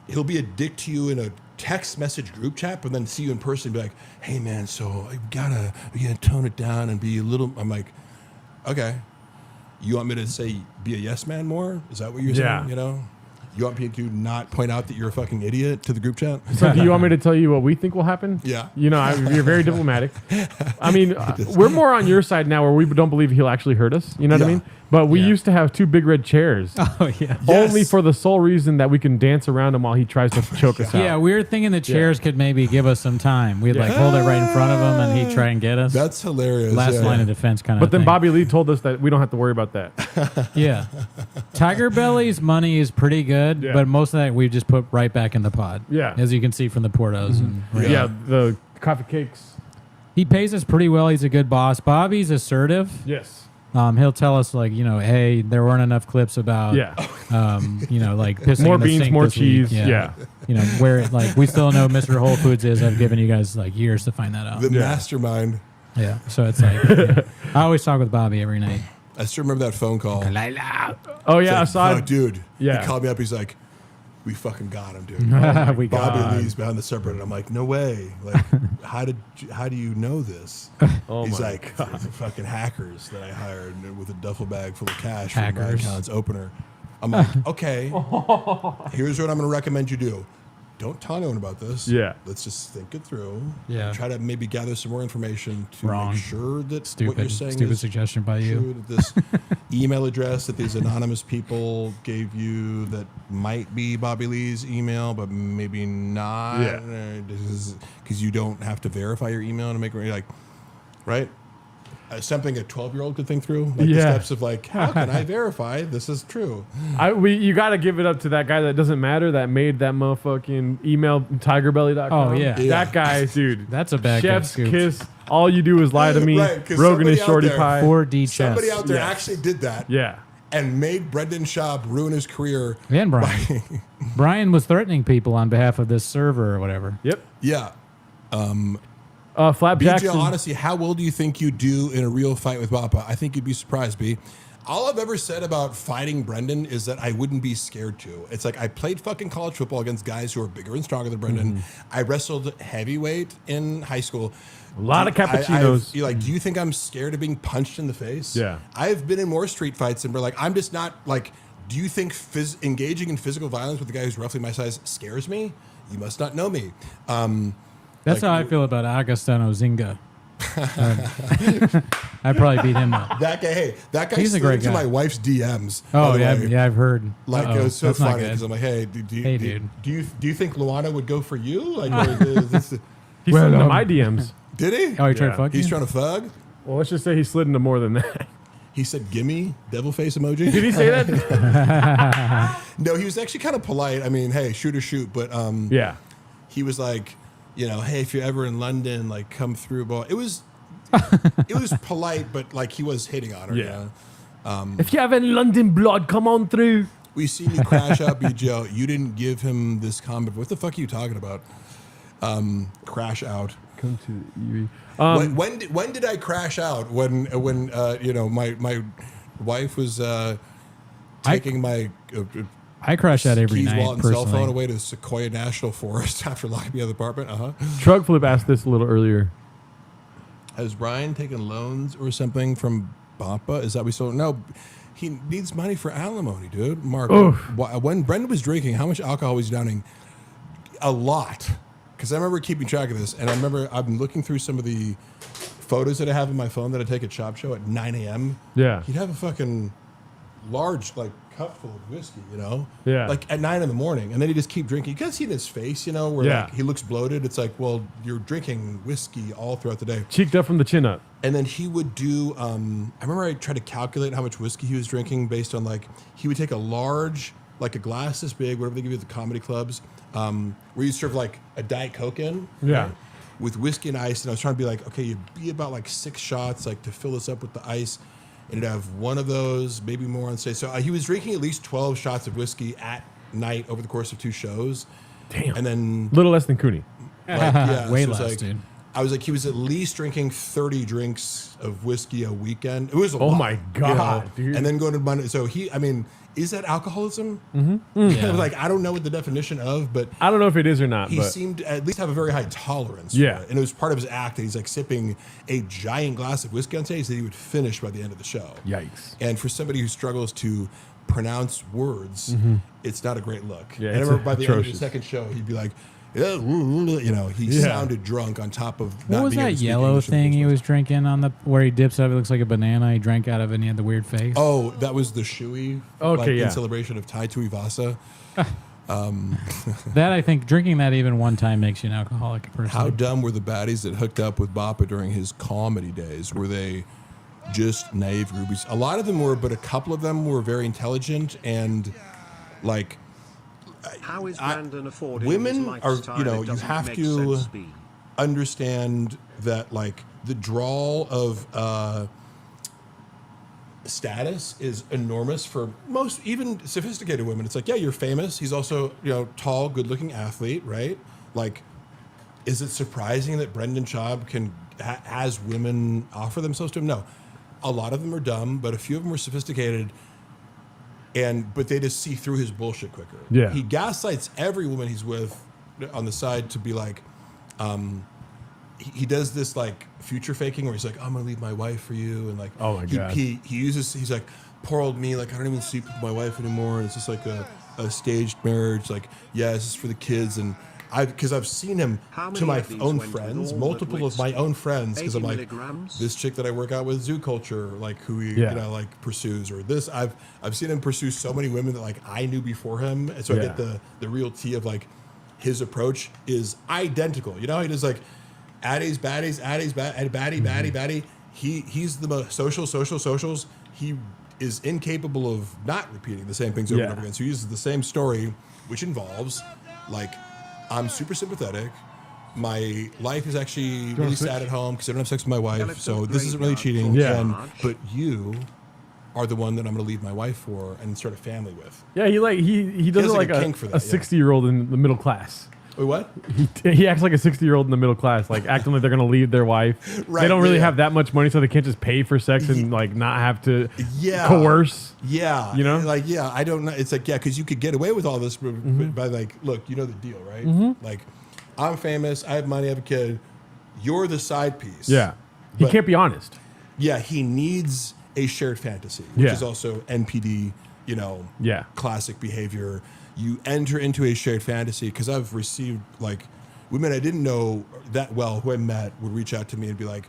he'll be a dick to you in a text message group chat, but then see you in person and be like, hey man, so we gotta tone it down and be a little. I'm like, okay, you want me to say be a yes man more? Is that what you're saying? You know, you want me to not point out that you're a fucking idiot to the group chat? So do you want me to tell you what we think will happen? Yeah. You know, you're very diplomatic. I mean, we're more on your side now where we don't believe he'll actually hurt us. You know what I mean? But we used to have 2 big red chairs. Oh, yeah. Only for the sole reason that we can dance around him while he tries to choke us out. Yeah, we were thinking the chairs could maybe give us some time. We'd like hold it right in front of him and he'd try and get us. That's hilarious. Last line of defense kind of But then thing. Bobby Lee told us that we don't have to worry about that. Yeah. Tiger Belly's money is pretty good, but most of that we just put right back in the pod. Yeah. As you can see from the Portos. And The coffee cakes. he pays us pretty well. He's a good boss. Bobby's assertive. Yes. He'll tell us like, you know, hey, there weren't enough clips about, you know, like pissing more in the beans, sink more this week. cheese. Yeah. You know, where like we still know Mr. Whole Foods is. I've given you guys like years to find that out. The mastermind. Yeah. So it's like, I always talk with Bobby every night. I still remember that phone call. Khalyla. Oh yeah, I It's saw like, it. dude. Yeah. He called me up. He's like, we fucking got him, dude. We got Bobby Lee's behind the subreddit. I'm like, no way. Like, how do you know this? He's like, the fucking hackers that I hired with a duffel bag full of cash from my account's opener. I'm like, okay, here's what I'm going to recommend you do. Don't tell anyone about this. Yeah. Let's just think it through. Yeah. Try to maybe gather some more information to make sure that what you're saying Stupid is suggestion by you. true, that this email address that these anonymous people gave you that might be Bobby Lee's email, but maybe not. Yeah. Because you don't have to verify your email to make it like, right? Something a 12-year-old could think through, like the steps of like, how can I verify this is true? You got to give it up to that guy that doesn't matter that made that motherfucking email tigerbelly.com. Oh, yeah. That guy, dude. That's a bad Chef's scoop. kiss. All you do is lie to me. Right, 'cause Rogan is somebody shorty out there- pie. 4D chess. Somebody out there actually did that. Yeah. And made Brendan Schaub ruin his career. And Brian. Brian was threatening people on behalf of this server or whatever. Yep. Yeah. Flap B. Jackson. Jill, honestly, how well do you think you do in a real fight with Bappa? I think you'd be surprised, B. All I've ever said about fighting Brendan is that I wouldn't be scared to. It's like I played fucking college football against guys who are bigger and stronger than Brendan. I wrestled heavyweight in high school. A lot of cappuccinos. You're like, do you think I'm scared of being punched in the face? Yeah. I've been in more street fights and we're like, I'm just not like, do you think engaging in physical violence with a guy who's roughly my size scares me? You must not know me. That's how I feel about Agostino Zinga. I'd probably beat him up. That guy He's a slid great into guy. my wife's DMs. Oh, by the yeah, way. yeah, I've heard. Like, it was so That's not funny good. because I'm like, hey, dude. do you think Luana would go for you? Like, or is this, He slid into my DMs. did he? Oh, he tried to fuck He's you? trying to thug. Well, let's just say he slid into more than that. He said, "Gimme, devil face emoji." Did he say that? No, he was actually kind of polite. I mean, hey, shoot or shoot, but Yeah. he was like, you know, hey, if you're ever in London, like, come through. But it was polite, but like he was hitting on her. Yeah. You know? If you have any London blood, come on through. We seen you crash out, BJ. You didn't give him this comment. What the fuck are you talking about? Crash out. Come to Erie. When did I crash out? When you know my wife was taking my I crash out every keys, night, wallet, and cell phone personally. away to Sequoia National Forest after locking me out of the apartment. Truck Flip asked this a little earlier. Has Brian taken loans or something from Bappa? Is that we still no? He needs money for alimony, dude. Mark, when Brendan was drinking, how much alcohol was he downing? A lot. Because I remember keeping track of this, and I remember I'm looking through some of the photos that I have on my phone that I take at Shop Show at 9 a.m. Yeah. He'd have a fucking large, like, cup full of whiskey, you know? Yeah. Like, at 9 in the morning, and then he'd just keep drinking. You can see in his face, you know, where like, he looks bloated. It's like, well, you're drinking whiskey all throughout the day. Cheeked up from the chin up. And then he would do, I remember I tried to calculate how much whiskey he was drinking based on, like, he would take a large, like a glass this big, whatever they give you at the comedy clubs, where you serve like a Diet Coke in. Yeah. With whiskey and ice. And I was trying to be like, okay, you'd be about like 6 shots, like to fill this up with the ice. And you'd have one of those, maybe more on stage. So he was drinking at least 12 shots of whiskey at night over the course of 2 shows. Damn. And then Little less than Cooney. like, yeah, Way so it was less, like, dude. I was like, he was at least drinking 30 drinks of whiskey a weekend. It was a lot. Oh my God, dude. And then going to Monday. So is that alcoholism? Mm-hmm. Yeah. Like, I don't know what the definition of, but I don't know if it is or not. he but seemed to at least have a very high tolerance. Yeah. For it. And it was part of his act that he's like sipping a giant glass of whiskey on stage that he would finish by the end of the show. Yikes. And for somebody who struggles to pronounce words, it's not a great look. Yeah, and I remember by the end of the atrocious. second show, he'd be like, he sounded drunk on top of not What was being able that to speak yellow English in the thing first he place. was drinking on the where he dips out? It looks like a banana. He drank out of it and he had the weird face. Oh, that was the Shui. Okay, yeah. In celebration of Tai Tui Vasa. That I think drinking that even one time makes you an alcoholic person. How dumb were the baddies that hooked up with Bappa during his comedy days? Were they just naive groupies? A lot of them were, but a couple of them were very intelligent and like. How is Brandon affording women his are, lifestyle? you It doesn't have make to sense, B. understand that like the drawl of status is enormous for most, even sophisticated women. It's like, yeah, you're famous. He's also, tall, good-looking athlete, right? Like, is it surprising that Brendan Schaub has women offer themselves to him? No. A lot of them are dumb, but a few of them are sophisticated. But they just see through his bullshit quicker. Yeah. He gaslights every woman he's with on the side to be like, he does this like future faking where he's like, I'm gonna leave my wife for you, and like, oh my God. he's like, poor old me, like I don't even sleep with my wife anymore. And it's just like a staged marriage. Like, yeah, this is for the kids, and because I've seen him How to many my of these own went with friends, all multiple the of my own friends, because 80 I'm like, milligrams? this chick that I work out with, Zoo Culture, like who he like pursues, or this I've seen him pursue so many women that like I knew before him, and so I get the real tea of like his approach is identical. He does like Addies, Baddies, Baddie. He's the most socials. He is incapable of not repeating the same things over and over again. So he uses the same story, which involves like, I'm super sympathetic. My life is actually really sad at home because I don't have sex with my wife. So this isn't really cheating. Yeah. But you are the one that I'm going to leave my wife for and start a family with. Yeah, he does has, it like a kink for that, a 60-year-old in the middle class. Wait, what? He acts like a 60-year-old in the middle class, like acting like they're gonna leave their wife. Right, they don't really yeah. have that much money, so they can't just pay for sex and like not have to Yeah. coerce. Yeah. Like, yeah, I don't know. It's like, yeah, because you could get away with all this by like, look, you know the deal, right? Like, I'm famous, I have money, I have a kid. You're the side piece. Yeah. He But- can't be honest. Yeah, he needs a shared fantasy, which Yeah. is also NPD, Yeah. classic behavior. You enter into a shared fantasy because I've received like women I didn't know that well who I met would reach out to me and be like,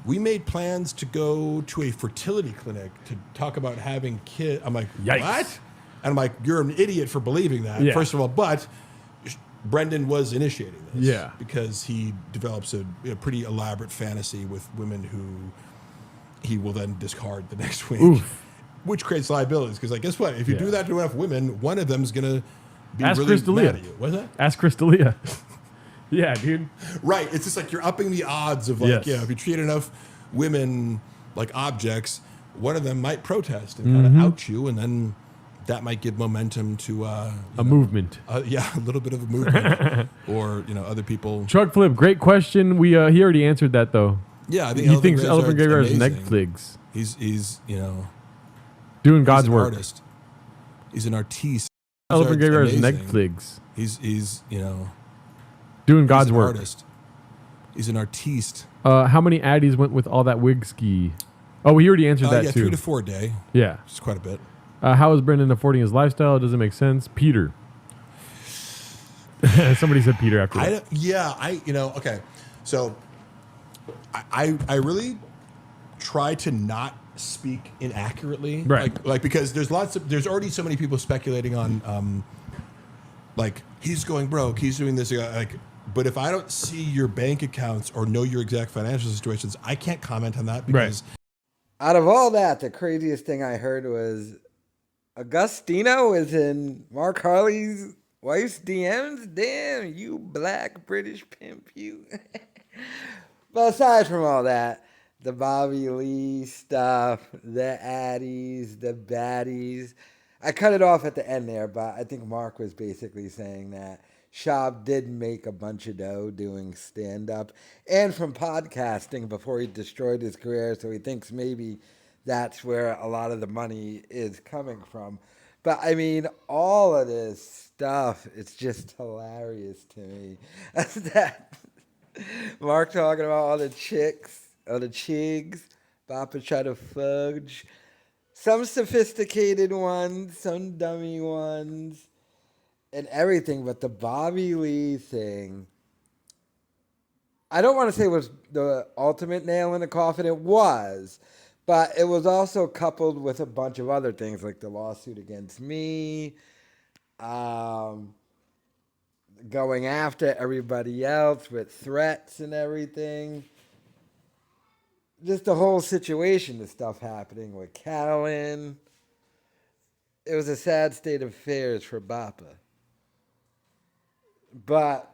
we made plans to go to a fertility clinic to talk about having kids. I'm like, Yikes. what? And I'm like, you're an idiot for believing that, Yeah. first of all. But Brendan was initiating this. Yeah. Because he develops a pretty elaborate fantasy with women who he will then discard the next week. Oof. Which creates liabilities because, like, guess what? If you do that to enough women, one of them's gonna be Ask really Chris D'Elia. mad at you. What's that? Ask Chris D'Elia. Yeah, dude. Right. It's just like you're upping the odds of like, Yes. if you treat enough women like objects, one of them might protest and kind of out you, and then that might give momentum to A movement. a little bit of a movement, or other people. Chug Flip, great question. We he already answered that though. Yeah, I think He thinks Elephant Graveyard is amazing. Netflix. He's Doing he's God's an work. artist. He's an artiste. Elephant Graveyard is amazing. Netflix. He's Doing he's God's an work. artist. He's an artiste. How many Addies went with all that wig ski? Oh, he already answered that Yeah, too. 3 to 4 a day. Yeah. Which is quite a bit. How is Brendan affording his lifestyle? It doesn't make sense. Peter. Somebody said Peter after that. Okay. So I really try to not speak inaccurately. Right. Like because there's already so many people speculating on like he's going broke, he's doing this, but if I don't see your bank accounts or know your exact financial situations, I can't comment on that because Out of all that, the craziest thing I heard was Augustino is in Mark Harley's wife's DMs. Damn, you black British pimp, you. But aside from all that, the Bobby Lee stuff, the Addies, the Baddies, I cut it off at the end there, but I think Mark was basically saying that Schaub did make a bunch of dough doing stand-up and from podcasting before he destroyed his career, so he thinks maybe that's where a lot of the money is coming from. But I mean, all of this stuff, it's just hilarious to me. That Mark talking about all the chicks, all the chigs, Papa try to fudge. Some sophisticated ones, some dummy ones, and everything. But the Bobby Lee thing, I don't want to say it was the ultimate nail in the coffin. It was. But it was also coupled with a bunch of other things, like the lawsuit against me, going after everybody else with threats and everything. Just the whole situation, the stuff happening with Callan. It was a sad state of affairs for Bappa. But,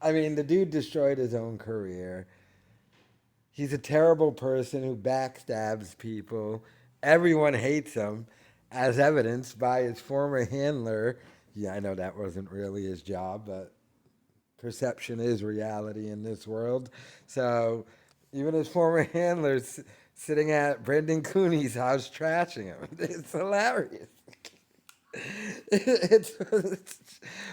I mean, the dude destroyed his own career. He's a terrible person who backstabs people. Everyone hates him, as evidenced by his former handler. Yeah, I know that wasn't really his job, but perception is reality in this world. So even his former handler's sitting at Brendan Cooney's house trashing him. It's hilarious.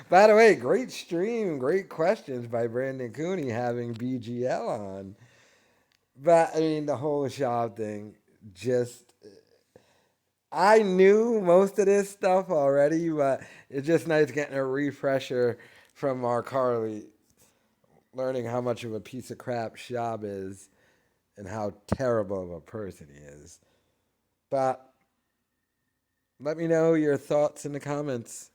By the way, great stream, great questions by Brandon Cooney having BGL on. But I mean, the whole Schaub thing, just I knew most of this stuff already, but it's just nice getting a refresher from Mark Harley, learning how much of a piece of crap Schaub is and how terrible of a person he is. But let me know your thoughts in the comments.